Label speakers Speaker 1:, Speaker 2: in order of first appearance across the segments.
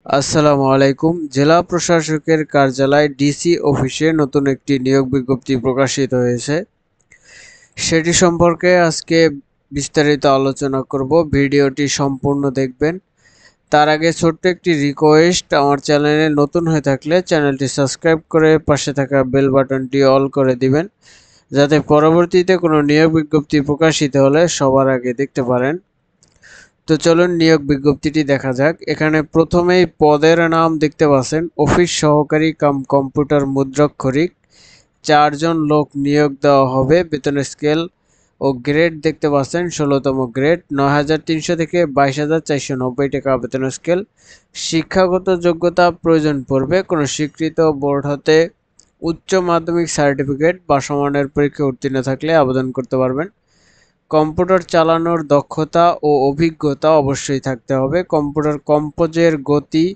Speaker 1: আসসালামু আলাইকুম। জেলা প্রশাসকের কার্যালয় ডিসি অফিসে নতুন একটি নিয়োগ বিজ্ঞপ্তি প্রকাশিত হয়েছে। সেটি সম্পর্কে আজকে বিস্তারিত আলোচনা করব। ভিডিওটি সম্পূর্ণ দেখবেন। তার আগে ছোট্ট একটি রিকোয়েস্ট, আমার চ্যানেলে নতুন হয়ে থাকলে চ্যানেলটি সাবস্ক্রাইব করে পাশে থাকা বেল বাটনটি অল করে দিবেন, যাতে পরবর্তীতে কোনো নিয়োগ বিজ্ঞপ্তি প্রকাশিত হলে সবার আগে দেখতে পারেন। তো চলুন নিয়োগ বিজ্ঞপ্তিটি দেখা যাক। এখানে প্রথমেই পদের নাম দেখতে পাচ্ছেন, অফিস সহকারী কাম কম্পিউটার মুদ্রাক্ষরিক। 4 জন লোক নিয়োগ দেওয়া হবে। বেতনের স্কেল ও গ্রেড দেখতে পাচ্ছেন 16তম গ্রেড, 9,300 থেকে 22,490 টাকা বেতনের স্কেল। শিক্ষাগত যোগ্যতা প্রয়োজন পড়বে কোনো স্বীকৃত বোর্ড হতে উচ্চ মাধ্যমিক সার্টিফিকেট বা সমানের পরীক্ষায় উত্তীর্ণ থাকলে আবেদন করতে পারবেন। কম্পিউটার চালানোর দক্ষতা ও অভিজ্ঞতা অবশ্যই থাকতে হবে। কম্পিউটার কম্পোজের গতি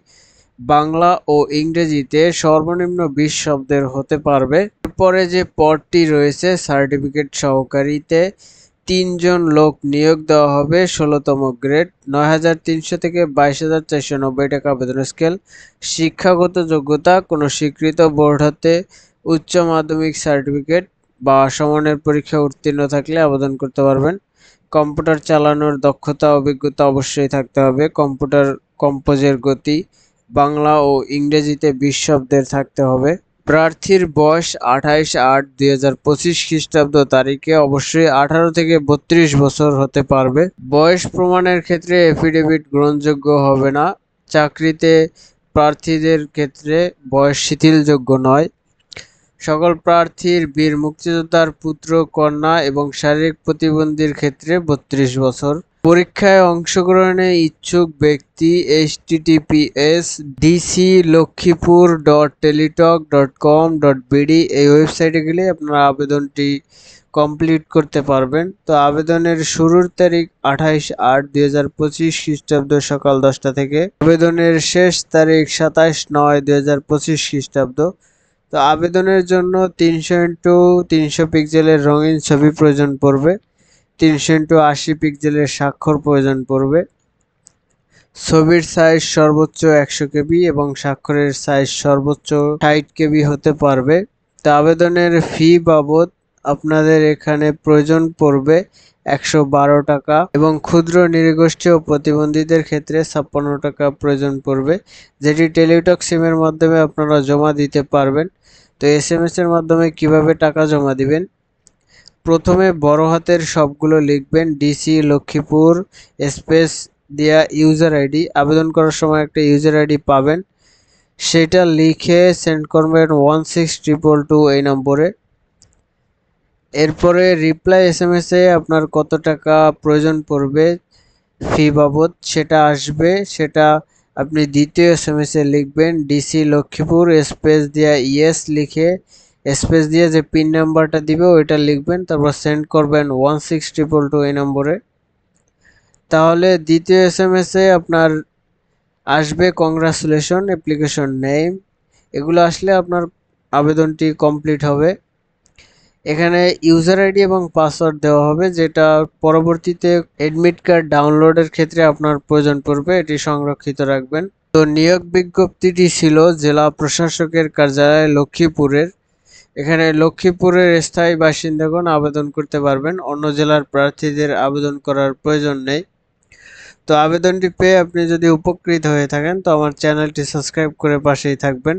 Speaker 1: বাংলা ও ইংরেজিতে সর্বনিম্ন 20 শব্দের হতে পারবে। এরপরে যে পদটি রয়েছে সার্টিফিকেট সহকারীতে 3 জন লোক নিয়োগ দেওয়া হবে। 16তম গ্রেড, 9,300 থেকে 22,490 টাকা বেতনের স্কেল। শিক্ষাগত যোগ্যতা কোনো স্বীকৃত বোর্ড হতে উচ্চ মাধ্যমিক সার্টিফিকেট বা সমানের পরীক্ষায় উত্তীর্ণ থাকলে আবেদন করতে পারবেন। কম্পিউটার চালানোর দক্ষতা অভিজ্ঞতা অবশ্যই থাকতে হবে। কম্পিউটার কম্পোজের গতি বাংলা ও ইংরেজিতে 20 শব্দের থাকতে হবে। প্রার্থীর বয়স 28/8/2025 খ্রিস্টাব্দ তারিখে অবশ্যই 18 থেকে 32 বছর হতে পারবে। বয়স প্রমাণের ক্ষেত্রে এফিডেভিট গ্রহণযোগ্য হবে না। চাকরিতে প্রার্থীদের ক্ষেত্রে বয়স শিথিলযোগ্য নয়। সকল প্রার্থীর বীর মুক্তিযোদ্ধার পুত্র কন্যা এবং শারীরিক প্রতিবন্ধীর ক্ষেত্রে 32 বছর। পরীক্ষায় অংশগ্রহণে ইচ্ছুক ব্যক্তি https://dclokkhipur.teletalk.com.bd এই ওয়েবসাইটে গেলে আপনারা আবেদনটি কমপ্লিট করতে পারবেন। তো আবেদনের শুরুর তারিখ 28/8/2025 খ্রিস্টাব্দ সকাল 10টা থেকে। আবেদনের শেষ তারিখ 27/9/2025 খ্রিস্টাব্দ। তো আবেদনের জন্য 300x300 পিক্সেলের রঙিন ছবি প্রয়োজন পড়বে। 300x80 পিক্সেলের স্বাক্ষর প্রয়োজন পড়বে। ছবির সাইজ সর্বোচ্চ 100 কেবি এবং স্বাক্ষরের সাইজ সর্বোচ্চ 60 কেবি হতে পারবে। তো আবেদনের ফি বাবদ আপনাদের এখানে প্রয়োজন পড়বে 112 টাকা এবং ক্ষুদ্র নৃগোষ্ঠী ও প্রতিবন্ধীদের ক্ষেত্রে 56 টাকা প্রয়োজন পড়বে, যেটি টেলিটক সিমের মাধ্যমে আপনারা জমা দিতে পারবেন। তো SMS এর মাধ্যমে কিভাবে টাকা জমা দিবেন? প্রথমে বড় হাতের সবগুলো লিখবেন, ডিসি লক্ষ্মীপুর স্পেস দিয়া ইউজার আইডি। আবেদন করার সময় একটা ইউজার আইডি পাবেন, সেটা লিখে সেন্ড করবেন 16222 এই নম্বরে। এরপরে রিপ্লাই SMS এ আপনার কত টাকা প্রয়োজন পড়বে ফি বাবদ সেটা আসবে, সেটা আপনি দ্বিতীয় SMS এ লিখবেন ডিসি লক্ষ্মীপুর স্পেস দিয়া ইয়েস লিখে স্পেস দিয়ে যে পিন নাম্বারটা দিবে ওইটা লিখবেন, তারপর সেন্ড করবেন 16222 এই নম্বরে। তাহলে দ্বিতীয় SMS এ আপনার আসবে কংগ্রাচুলেশন অ্যাপ্লিকেশন নেম। এগুলো আসলে আপনার আবেদনটি কমপ্লিট হবে। এখানে ইউজার আইডি এবং পাসওয়ার্ড দেওয়া হবে, যেটা পরবর্তীতে অ্যাডমিট কার্ড ডাউনলোডের ক্ষেত্রে আপনার প্রয়োজন পড়বে, এটি সংরক্ষিত রাখবেন। তো নিয়োগ বিজ্ঞপ্তিটি ছিল জেলা প্রশাসকের কার্যালয় লক্ষ্মীপুরের। এখানে লক্ষ্মীপুরের স্থায়ী বাসিন্দাগণ আবেদন করতে পারবেন, অন্য জেলার প্রার্থীদের আবেদন করার প্রয়োজন নেই। তো আবেদনটি পেয়ে আপনি যদি উপকৃত হয়ে থাকেন তো আমার চ্যানেলটি সাবস্ক্রাইব করে পাশেই থাকবেন।